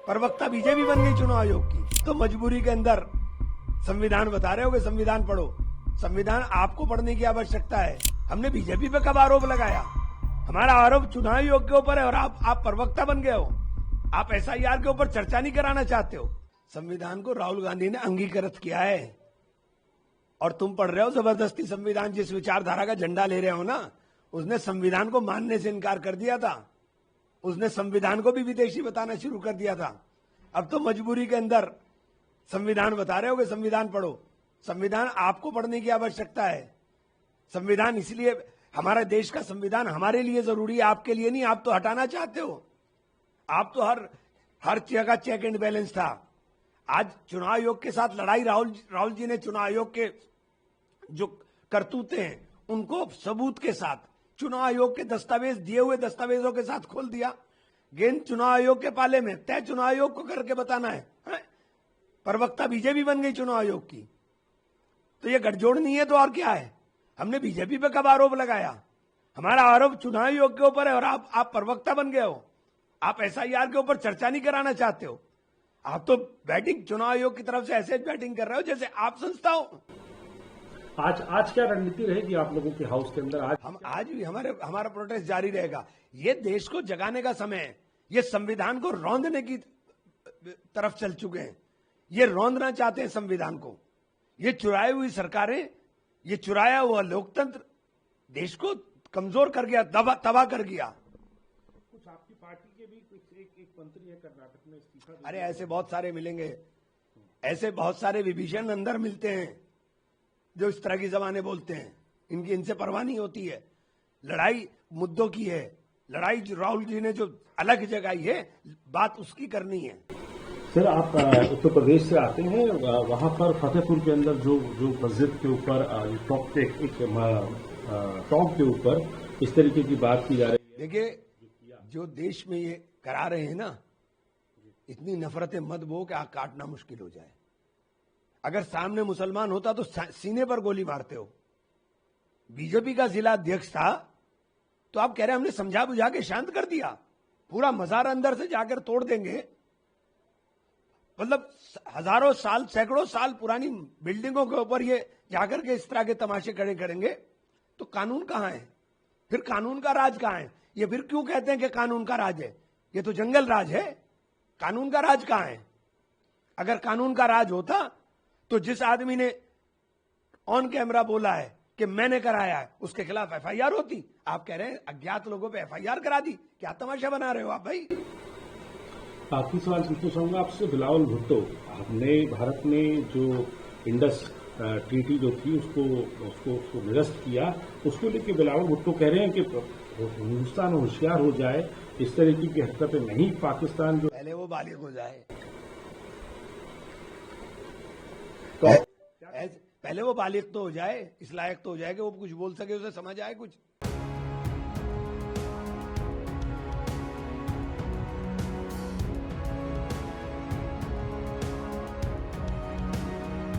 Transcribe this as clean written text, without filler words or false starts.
प्रवक्ता बीजेपी बन गई चुनाव आयोग की, तो मजबूरी के अंदर संविधान बता रहे हो कि संविधान पढ़ो। संविधान आपको पढ़ने की आवश्यकता है। हमने बीजेपी पे कब आरोप लगाया? हमारा आरोप चुनाव आयोग के ऊपर है और आप प्रवक्ता बन गए हो। आप एसआईआर के ऊपर चर्चा नहीं कराना चाहते हो। संविधान को राहुल गांधी ने अंगीकृत किया है और तुम पढ़ रहे हो जबरदस्ती संविधान। जिस विचारधारा का झंडा ले रहे हो ना, उसने संविधान को मानने से इनकार कर दिया था। उसने संविधान को भी विदेशी बताना शुरू कर दिया था। अब तो मजबूरी के अंदर संविधान बता रहे हो कि संविधान पढ़ो। संविधान आपको पढ़ने की आवश्यकता है। संविधान इसलिए, हमारे देश का संविधान हमारे लिए जरूरी है, आपके लिए नहीं। आप तो हटाना चाहते हो। आप तो हर जगह चेक एंड बैलेंस था। आज चुनाव आयोग के साथ लड़ाई, राहुल जी ने चुनाव आयोग के जो करतूते हैं उनको सबूत के साथ, चुनाव आयोग के दस्तावेज, दिए हुए दस्तावेजों के साथ खोल दिया। गेंद चुनाव आयोग के पाले में, तय चुनाव आयोग को करके बताना है। प्रवक्ता बीजेपी बन गई चुनाव आयोग की, तो ये गठजोड़ नहीं है तो और क्या है? हमने बीजेपी पे कब आरोप लगाया? हमारा आरोप चुनाव आयोग के ऊपर है और आप प्रवक्ता बन गए हो। आप एसआईआर के ऊपर चर्चा नहीं कराना चाहते हो। आप तो बैटिंग चुनाव आयोग की तरफ से ऐसे बैटिंग कर रहे हो जैसे आप संस्था हो। आज क्या रणनीति रहेगी आप लोगों के हाउस के अंदर? आज भी हमारा प्रोटेस्ट जारी रहेगा। ये देश को जगाने का समय है। ये संविधान को रौंदने की तरफ चल चुके हैं। ये रौंदना चाहते हैं संविधान को। ये चुराई हुई सरकारें, ये चुराया हुआ लोकतंत्र देश को कमजोर कर गया, तबाह कर गया। कुछ आपकी पार्टी के भी कुछ एक मंत्री है कर्नाटक में इस्तीफा। अरे ऐसे बहुत सारे मिलेंगे, ऐसे बहुत सारे विभीषण अंदर मिलते हैं जो इस तरह की जबानें बोलते हैं। इनसे परवाह नहीं होती है। लड़ाई मुद्दों की है। लड़ाई राहुल जी ने जो अलग जगाई है, बात उसकी करनी है। सर, आप उत्तर प्रदेश से आते हैं, वहां पर फतेहपुर के अंदर जो मस्जिद के ऊपर टॉप के ऊपर इस तरीके की बात की जा रही है। देखिए, जो देश में ये करा रहे हैं ना, इतनी नफरतें मत बो कि काटना मुश्किल हो जाए। अगर सामने मुसलमान होता तो सीने पर गोली मारते हो। बीजेपी का जिला अध्यक्ष था तो आप कह रहे हैं हमने समझा बुझा के शांत कर दिया। पूरा मजार अंदर से जाकर तोड़ देंगे। मतलब हजारों साल, सैकड़ों साल पुरानी बिल्डिंगों के ऊपर ये जाकर के इस तरह के तमाशे खड़े करेंगे तो कानून कहां है? फिर कानून का राज कहां है? ये फिर क्यों कहते हैं कि कानून का राज है? ये तो जंगल राज है। कानून का राज कहां है? अगर कानून का राज होता तो जिस आदमी ने ऑन कैमरा बोला है कि मैंने कराया है, उसके खिलाफ एफआईआर होती। आप कह रहे हैं अज्ञात लोगों पे एफआईआर करा दी। क्या तमाशा बना रहे हो आप भाई? आखिरी सवाल पूछना चाहूंगा आपसे। बिलावल भुट्टो, हमने भारत में जो इंडस ट्रीटी जो थी उसको निरस्त किया, उसको लेकर बिलावल भुट्टो कह रहे हैं कि हिंदुस्तान होशियार हो जाए, इस तरीके की हरकतें नहीं। पाकिस्तान जो पहले वो बालिग हो जाए, तो पहले वो बालिग तो हो जाए, इस लायक तो हो जाए कि वो कुछ बोल सके, उसे समझ आए कुछ।